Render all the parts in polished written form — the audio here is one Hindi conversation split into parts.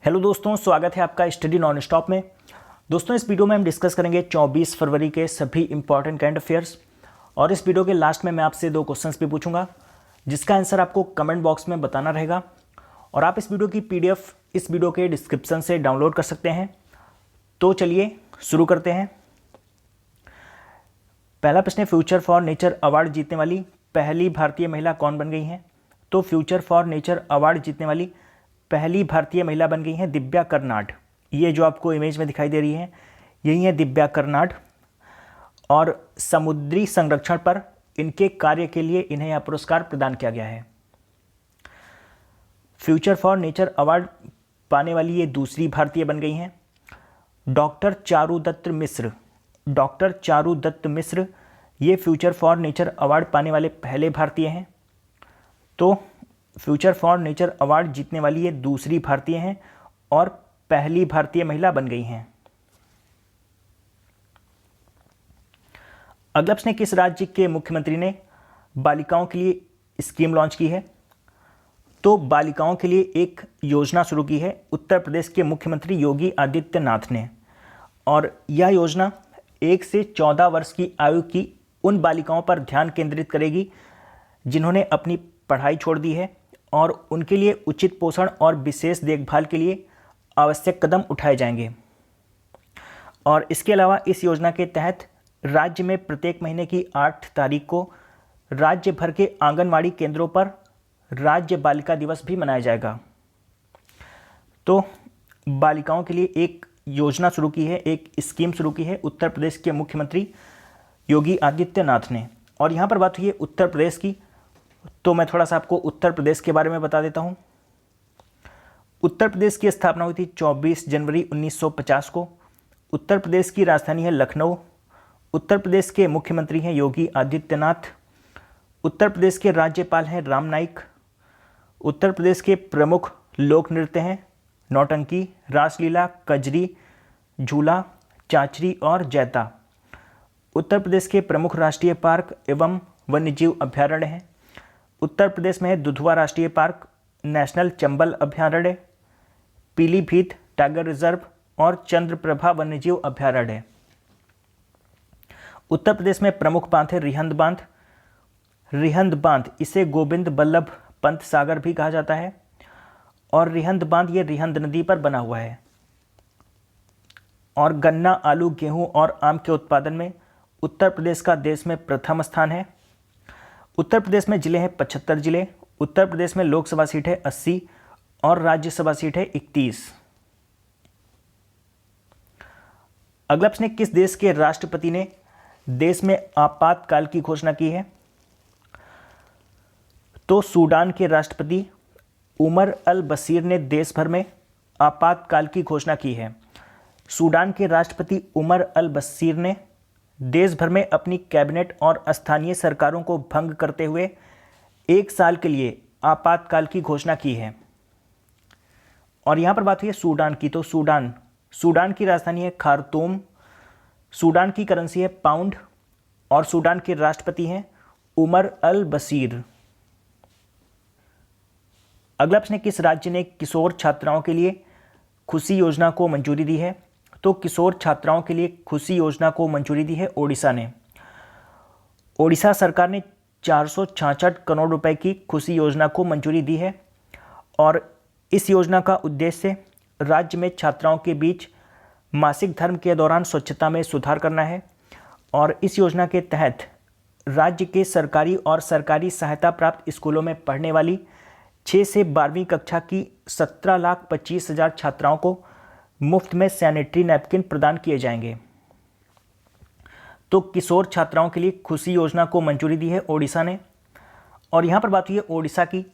हेलो दोस्तों, स्वागत है आपका स्टडी नॉन स्टॉप में। दोस्तों, इस वीडियो में हम डिस्कस करेंगे 24 फरवरी के सभी इंपॉर्टेंट करंट अफेयर्स। और इस वीडियो के लास्ट में मैं आपसे 2 क्वेश्चंस भी पूछूंगा, जिसका आंसर आपको कमेंट बॉक्स में बताना रहेगा। और आप इस वीडियो की पीडीएफ इस वीडियो के डिस्क्रिप्शन से डाउनलोड कर सकते हैं। तो चलिए शुरू करते हैं। पहला प्रश्न है, फ्यूचर फॉर नेचर अवार्ड जीतने वाली पहली भारतीय महिला कौन बन गई हैं? तो फ्यूचर फॉर नेचर अवार्ड जीतने वाली पहली भारतीय महिला बन गई हैं दिव्या कर्नाड। ये जो आपको इमेज में दिखाई दे रही है, यही है दिव्या कर्नाड। और समुद्री संरक्षण पर इनके कार्य के लिए इन्हें यह पुरस्कार प्रदान किया गया है। फ्यूचर फॉर नेचर अवार्ड पाने वाली ये दूसरी भारतीय बन गई हैं। डॉक्टर चारुदत्त मिश्र, डॉक्टर चारुदत्त मिश्र ये फ्यूचर फॉर नेचर अवार्ड पाने वाले पहले भारतीय हैं। तो फ्यूचर फॉर नेचर अवार्ड जीतने वाली ये दूसरी भारतीय हैं और पहली भारतीय महिला बन गई हैं। अगला प्रश्न, किस राज्य के मुख्यमंत्री ने बालिकाओं के लिए स्कीम लॉन्च की है? तो बालिकाओं के लिए एक योजना शुरू की है उत्तर प्रदेश के मुख्यमंत्री योगी आदित्यनाथ ने। और यह योजना 1 से 14 वर्ष की आयु की उन बालिकाओं पर ध्यान केंद्रित करेगी जिन्होंने अपनी पढ़ाई छोड़ दी है, और उनके लिए उचित पोषण और विशेष देखभाल के लिए आवश्यक कदम उठाए जाएंगे। और इसके अलावा इस योजना के तहत राज्य में प्रत्येक महीने की 8 तारीख को राज्य भर के आंगनवाड़ी केंद्रों पर राज्य बालिका दिवस भी मनाया जाएगा। तो बालिकाओं के लिए एक योजना शुरू की है, एक स्कीम शुरू की है उत्तर प्रदेश के मुख्यमंत्री योगी आदित्यनाथ ने। और यहाँ पर बात हुई है उत्तर प्रदेश की, तो मैं थोड़ा सा आपको उत्तर प्रदेश के बारे में बता देता हूँ। उत्तर प्रदेश की स्थापना हुई थी 24 जनवरी 1950 को। उत्तर प्रदेश की राजधानी है लखनऊ। उत्तर प्रदेश के मुख्यमंत्री हैं योगी आदित्यनाथ। उत्तर प्रदेश के राज्यपाल हैं राम नाईक। उत्तर प्रदेश के प्रमुख लोक नृत्य हैं नौटंकी, रासलीला, कजरी, झूला, चांचरी और जैता। उत्तर प्रदेश के प्रमुख राष्ट्रीय पार्क एवं वन्यजीव अभ्यारण्य हैं। उत्तर प्रदेश में है दुधवा राष्ट्रीय पार्क, नेशनल चंबल अभ्यारण्य, पीलीभीत टाइगर रिजर्व और चंद्रप्रभा वन्यजीव अभ्यारण्य। उत्तर प्रदेश में प्रमुख बांध है रिहंद बांध। रिहंद बांध इसे गोविंद बल्लभ पंत सागर भी कहा जाता है। और रिहंद बांध ये रिहंद नदी पर बना हुआ है। और गन्ना, आलू, गेहूं और आम के उत्पादन में उत्तर प्रदेश का देश में प्रथम स्थान है। उत्तर प्रदेश में जिले हैं 75 जिले। उत्तर प्रदेश में लोकसभा सीट है 80 और राज्यसभा सीट है 31। अगला प्रश्न, किस देश के राष्ट्रपति ने देश में आपातकाल की घोषणा की है? तो सूडान के राष्ट्रपति उमर अल बशीर ने देश भर में आपातकाल की घोषणा की है। सूडान के राष्ट्रपति उमर अल बशीर ने देश भर में अपनी कैबिनेट और स्थानीय सरकारों को भंग करते हुए 1 साल के लिए आपातकाल की घोषणा की है। और यहाँ पर बात हुई है सूडान की, तो सूडान की राजधानी है खार्तूम। सूडान की करेंसी है पाउंड और सूडान के राष्ट्रपति हैं उमर अल बशीर। अगला प्रश्न, किस राज्य ने किशोर छात्राओं के लिए खुशी योजना को मंजूरी दी है? तो किशोर छात्राओं के लिए खुशी योजना को मंजूरी दी है ओडिशा ने। ओडिशा सरकार ने 466 करोड़ रुपए की खुशी योजना को मंजूरी दी है। और इस योजना का उद्देश्य राज्य में छात्राओं के बीच मासिक धर्म के दौरान स्वच्छता में सुधार करना है। और इस योजना के तहत राज्य के सरकारी और सरकारी सहायता प्राप्त स्कूलों में पढ़ने वाली 6 से 12वीं कक्षा की 17,25,000 छात्राओं को मुफ्त में सैनिटरी नैपकिन प्रदान किए जाएंगे। तो किशोर छात्राओं के लिए खुशी योजना को मंजूरी दी है ओडिशा ने। और यहाँ पर बात हुई है ओडिशा की,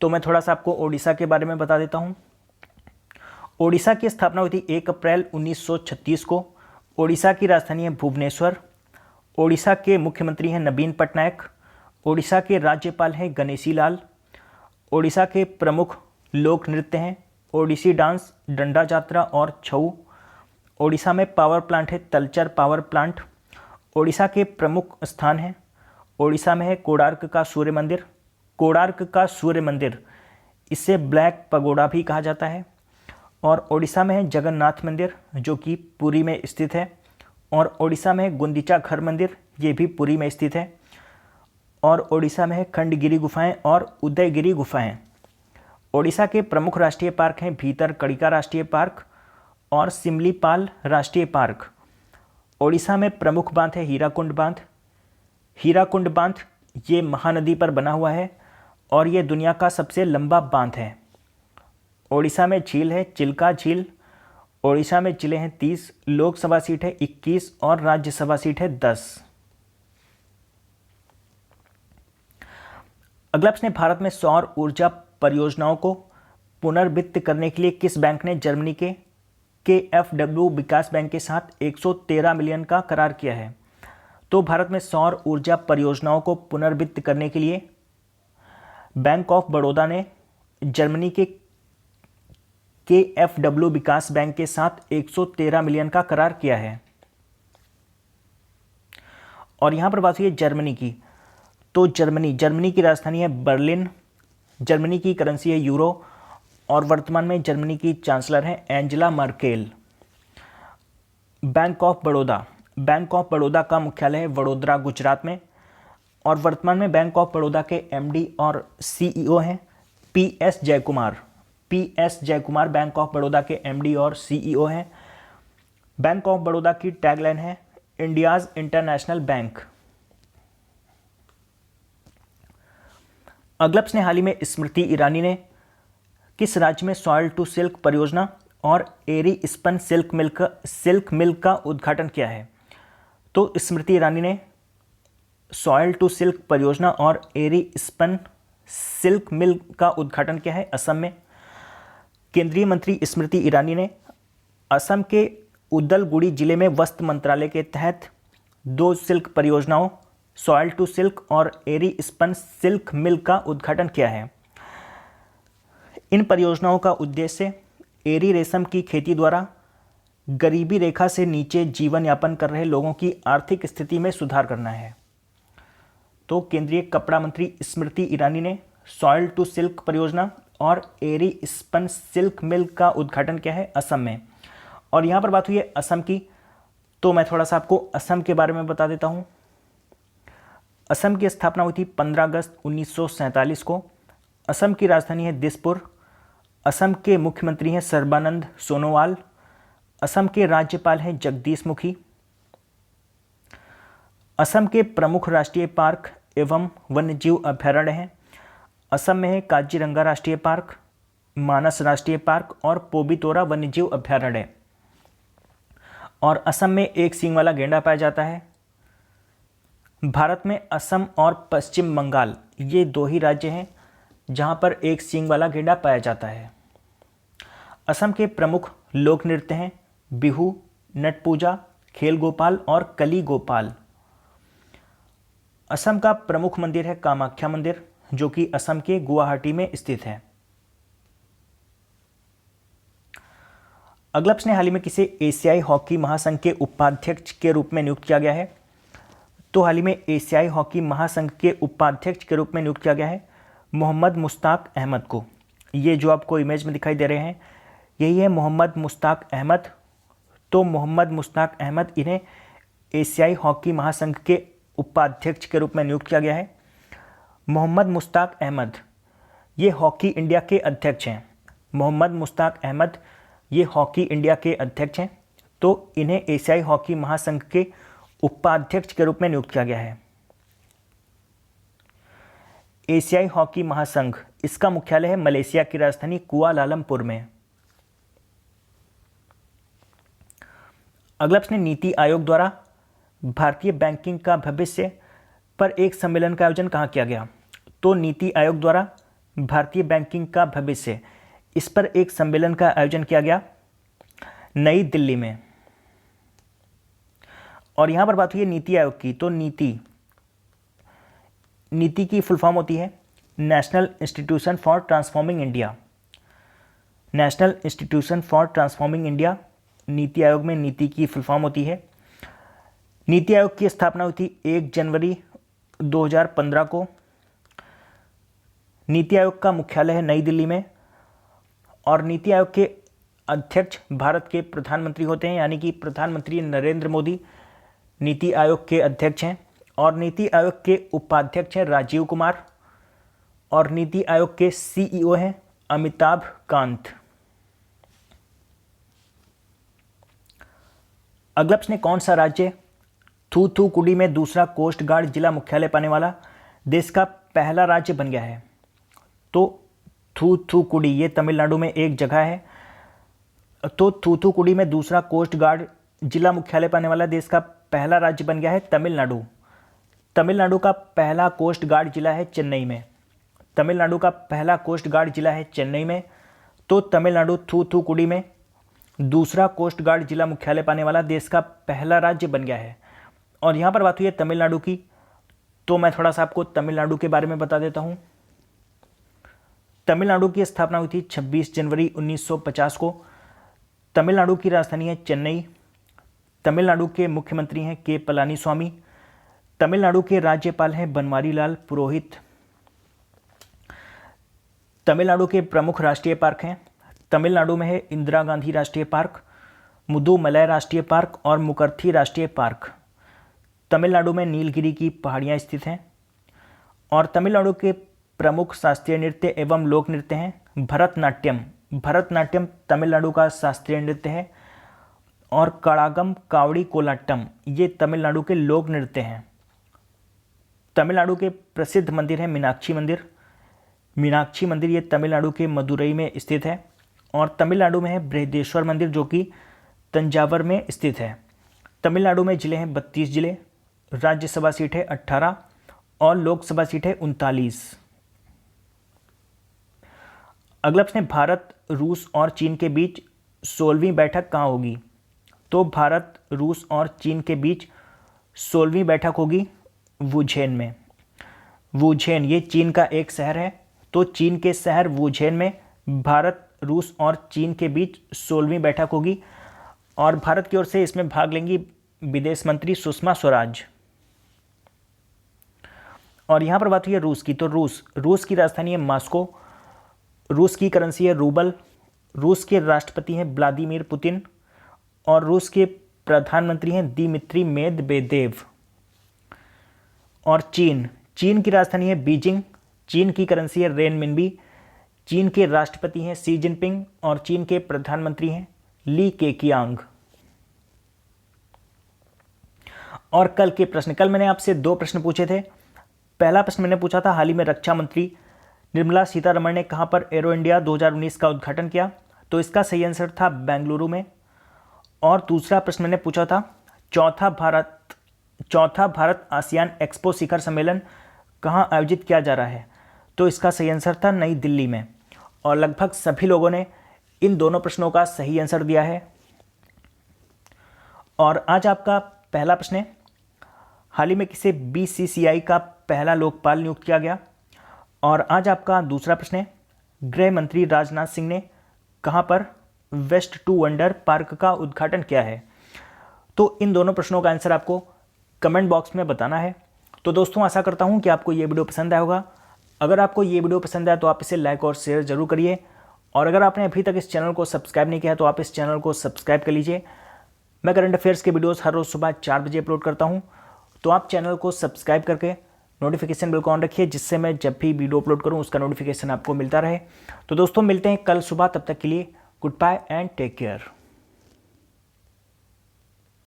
तो मैं थोड़ा सा आपको ओडिशा के बारे में बता देता हूँ। ओडिशा की स्थापना हुई थी 1 अप्रैल 1936 को। ओडिशा की राजधानी है भुवनेश्वर। ओडिशा के मुख्यमंत्री हैं नवीन पटनायक। ओडिशा के राज्यपाल हैं गणेशी लाल। ओडिशा के प्रमुख लोक नृत्य हैं ओडिसी डांस, डंडा यात्रा और छऊ। ओडिशा में पावर प्लांट है तलचर पावर प्लांट। ओडिशा के प्रमुख स्थान हैं, ओडिशा में है कोणार्क का सूर्य मंदिर। कोणार्क का सूर्य मंदिर इसे ब्लैक पगोडा भी कहा जाता है। और ओडिशा में है जगन्नाथ मंदिर जो कि पुरी में स्थित है, और ओडिशा में है गुंडीचा घर मंदिर, ये भी पुरी में स्थित है, और ओडिशा में है खंडगिरी गुफाएं और उदयगिरी गुफाएं। ओडिशा के प्रमुख राष्ट्रीय पार्क हैं भीतरकनिका राष्ट्रीय पार्क और सिमलीपाल राष्ट्रीय पार्क। ओडिशा में प्रमुख बांध है हीराकुंड बांध। हीराकुंड बांध ये महानदी पर बना हुआ है और ये दुनिया का सबसे लंबा बांध है। ओडिशा में झील है चिल्का झील। ओडिशा में जिले हैं 30, लोकसभा सीट है 21 और राज्यसभा सीट है 10। अगला प्रश्न है, भारत में सौर ऊर्जा परियोजनाओं को पुनर्वित्त करने के लिए किस बैंक ने जर्मनी के KfW विकास बैंक के साथ 113 मिलियन का करार किया है? तो भारत में सौर ऊर्जा परियोजनाओं को पुनर्वित्त करने के लिए बैंक ऑफ बड़ौदा ने जर्मनी के KfW विकास बैंक के साथ 113 मिलियन का करार किया है। और यहां पर बात हुई है जर्मनी की, तो जर्मनी की राजधानी है बर्लिन, जर्मनी की करेंसी है यूरो और वर्तमान में जर्मनी की चांसलर हैं Angela Merkel. Bank of Baroda का मुख्यालय है वडोदरा गुजरात में, और वर्तमान में बैंक ऑफ बड़ौदा के MD और CEO हैं PS Jayakumar bank of Baroda के MD और CEO हैं। बैंक ऑफ बड़ौदा की टैगलाइन है इंडियाज इंटरनेशनल बैंक। अगला प्रश्न, हाल ही में स्मृति ईरानी ने किस राज्य में सॉइल टू सिल्क परियोजना और एरी स्पन सिल्क मिल का उद्घाटन किया है? तो स्मृति ईरानी ने सॉइल टू सिल्क परियोजना और एरी स्पन सिल्क मिल का उद्घाटन किया है असम में। केंद्रीय मंत्री स्मृति ईरानी ने असम के उदलगुड़ी जिले में वस्त्र मंत्रालय के तहत 2 सिल्क परियोजनाओं सॉइल टू सिल्क और एरी स्पन सिल्क मिल का उद्घाटन किया है। इन परियोजनाओं का उद्देश्य एरी रेशम की खेती द्वारा गरीबी रेखा से नीचे जीवन यापन कर रहे लोगों की आर्थिक स्थिति में सुधार करना है। तो केंद्रीय कपड़ा मंत्री स्मृति ईरानी ने सॉइल टू सिल्क परियोजना और एरी स्पन सिल्क मिल का उद्घाटन किया है असम में। और यहाँ पर बात हुई है असम की, तो मैं थोड़ा सा आपको असम के बारे में बता देता हूँ। असम की स्थापना हुई थी 15 अगस्त 1947 को। असम की राजधानी है दिसपुर। असम के मुख्यमंत्री हैं सर्बानंद सोनोवाल। असम के राज्यपाल हैं जगदीश मुखी। असम के प्रमुख राष्ट्रीय पार्क एवं वन्यजीव अभयारण्य हैं। असम में है काजीरंगा राष्ट्रीय पार्क, मानस राष्ट्रीय पार्क और पोबितोरा वन्यजीव अभयारण्य। और असम में एक सींग वाला गेंडा पाया जाता है। भारत में असम और पश्चिम बंगाल ये 2 ही राज्य हैं जहां पर एक सींग वाला गेंडा पाया जाता है। असम के प्रमुख लोक नृत्य हैं बिहू, नट पूजा, खेल गोपाल और कली गोपाल। असम का प्रमुख मंदिर है कामाख्या मंदिर जो कि असम के गुवाहाटी में स्थित है। अगला प्रश्न, हाल ही में किसे एशियाई हॉकी महासंघ के उपाध्यक्ष के रूप में नियुक्त किया गया है? तो हाल ही में एशियाई हॉकी महासंघ के उपाध्यक्ष के रूप में नियुक्त किया गया है मोहम्मद मुश्ताक अहमद को। ये जो आपको इमेज में दिखाई दे रहे हैं यही है मोहम्मद मुश्ताक अहमद। तो मोहम्मद मुश्ताक अहमद इन्हें एशियाई हॉकी महासंघ के उपाध्यक्ष के रूप में नियुक्त किया गया है। मोहम्मद मुश्ताक अहमद ये हॉकी इंडिया के अध्यक्ष हैं। मोहम्मद मुश्ताक अहमद ये हॉकी इंडिया के अध्यक्ष हैं। तो इन्हें एशियाई हॉकी महासंघ के उपाध्यक्ष के रूप में नियुक्त किया गया है। एशियाई हॉकी महासंघ इसका मुख्यालय है मलेशिया की राजधानी कुआलालंपुर में। अगला प्रश्न, नीति आयोग द्वारा भारतीय बैंकिंग का भविष्य पर एक सम्मेलन का आयोजन कहाँ किया गया? तो नीति आयोग द्वारा भारतीय बैंकिंग का भविष्य इस पर एक सम्मेलन का आयोजन किया गया नई दिल्ली में। और यहां पर बात हुई है नीति आयोग की, तो नीति की फुल फॉर्म होती है national institution for transforming India. National institution for transforming India NITI Aayog में नीति की फुल फॉर्म होती है। नीति आयोग की स्थापना हुई थी 1 जनवरी 2015 को। नीति आयोग का मुख्यालय है नई दिल्ली में और नीति आयोग के अध्यक्ष भारत के प्रधानमंत्री होते हैं, यानी कि प्रधानमंत्री नरेंद्र मोदी नीति आयोग के अध्यक्ष हैं। और नीति आयोग के उपाध्यक्ष हैं राजीव कुमार, और नीति आयोग के सीईओ हैं अमिताभ कांत। अगला प्रश्न, कौन सा राज्य थूथुकुडी में दूसरा कोस्ट गार्ड जिला मुख्यालय पाने वाला देश का पहला राज्य बन गया है? तो थूथुकुडी ये तमिलनाडु में एक जगह है। तो थूथुकुडी में दूसरा कोस्ट गार्ड जिला मुख्यालय पाने वाला देश का पहला राज्य बन गया है तमिलनाडु। तमिलनाडु का पहला कोस्ट गार्ड जिला है चेन्नई में। तमिलनाडु का पहला कोस्ट गार्ड जिला है चेन्नई में। तो तमिलनाडु थूथुकुडी में दूसरा कोस्ट गार्ड जिला मुख्यालय पाने वाला देश का पहला राज्य बन गया है। और यहाँ पर बात हुई है तमिलनाडु की, तो मैं थोड़ा सा आपको तमिलनाडु के बारे में बता देता हूँ। तमिलनाडु की स्थापना हुई थी 26 जनवरी 1950 को। तमिलनाडु की राजधानी है चेन्नई। तमिलनाडु के मुख्यमंत्री हैं के पलानीस्वामी। तमिलनाडु के राज्यपाल हैं बनवारीलाल पुरोहित। तमिलनाडु के प्रमुख राष्ट्रीय पार्क हैं। तमिलनाडु में है इंदिरा गांधी राष्ट्रीय पार्क, मुदुमलाई राष्ट्रीय पार्क और मुकर्थी राष्ट्रीय पार्क। तमिलनाडु में नीलगिरी की पहाड़ियाँ स्थित हैं। और तमिलनाडु के प्रमुख शास्त्रीय नृत्य एवं लोक नृत्य हैं भरतनाट्यम। भरतनाट्यम तमिलनाडु का शास्त्रीय नृत्य है। और कड़ागम कावड़ी कोलाट्टम ये तमिलनाडु के लोक नृत्य हैं। तमिलनाडु के प्रसिद्ध मंदिर है मीनाक्षी मंदिर। मीनाक्षी मंदिर ये तमिलनाडु के मदुरई में स्थित है। और तमिलनाडु में है बृहदेश्वर मंदिर जो कि तंजावर में स्थित है। तमिलनाडु में जिले हैं 32 जिले, राज्यसभा सीट है 18 और लोकसभा सीट है 39। अगला प्रश्न है, भारत, रूस और चीन के बीच 16वीं बैठक कहाँ होगी? तो भारत, रूस और चीन के बीच 16वीं बैठक होगी वुझेन में। वुझेन ये चीन का एक शहर है। तो चीन के शहर वुझेन में भारत, रूस और चीन के बीच 16वीं बैठक होगी। और भारत की ओर से इसमें भाग लेंगी विदेश मंत्री सुषमा स्वराज। और यहाँ पर बात हुई है रूस की, तो रूस की राजधानी है मॉस्को। रूस की करेंसी है रूबल। रूस के राष्ट्रपति हैं व्लादिमीर पुतिन। और रूस के प्रधानमंत्री हैं दिमित्री मेदवेदेव। और चीन की राजधानी है बीजिंग। चीन की करेंसी है रेनमिनबी। चीन के राष्ट्रपति हैं शी जिनपिंग और चीन के प्रधानमंत्री हैं ली केकियांग। और कल मैंने आपसे 2 प्रश्न पूछे थे। पहला प्रश्न मैंने पूछा था, हाल ही में रक्षा मंत्री निर्मला सीतारमण ने कहां पर एरो इंडिया 2019 का उद्घाटन किया? तो इसका सही आंसर था बेंगलुरु में। और दूसरा प्रश्न मैंने पूछा था, चौथा भारत आसियान एक्सपो शिखर सम्मेलन कहां आयोजित किया जा रहा है? तो इसका सही आंसर था नई दिल्ली में। और लगभग सभी लोगों ने इन दोनों प्रश्नों का सही आंसर दिया है। और आज आपका पहला प्रश्न है, हाल ही में किसे बीसीसीआई का पहला लोकपाल नियुक्त किया गया? और आज आपका दूसरा प्रश्न है, गृह मंत्री राजनाथ सिंह ने कहां पर वेस्ट टू वंडर पार्क का उद्घाटन किया है? तो इन दोनों प्रश्नों का आंसर आपको कमेंट बॉक्स में बताना है। तो दोस्तों, आशा करता हूं कि आपको ये वीडियो पसंद आया होगा। अगर आपको ये वीडियो पसंद आया तो आप इसे लाइक और शेयर जरूर करिए। और अगर आपने अभी तक इस चैनल को सब्सक्राइब नहीं किया है तो आप इस चैनल को सब्सक्राइब कर लीजिए। मैं करंट अफेयर्स के वीडियोस हर रोज़ सुबह 4 बजे अपलोड करता हूं, तो आप चैनल को सब्सक्राइब करके नोटिफिकेशन बेल को ऑन रखिए, जिससे मैं जब भी वीडियो अपलोड करूं उसका नोटिफिकेशन आपको मिलता रहे। तो दोस्तों, मिलते हैं कल सुबह, तब तक के लिए goodbye and take care.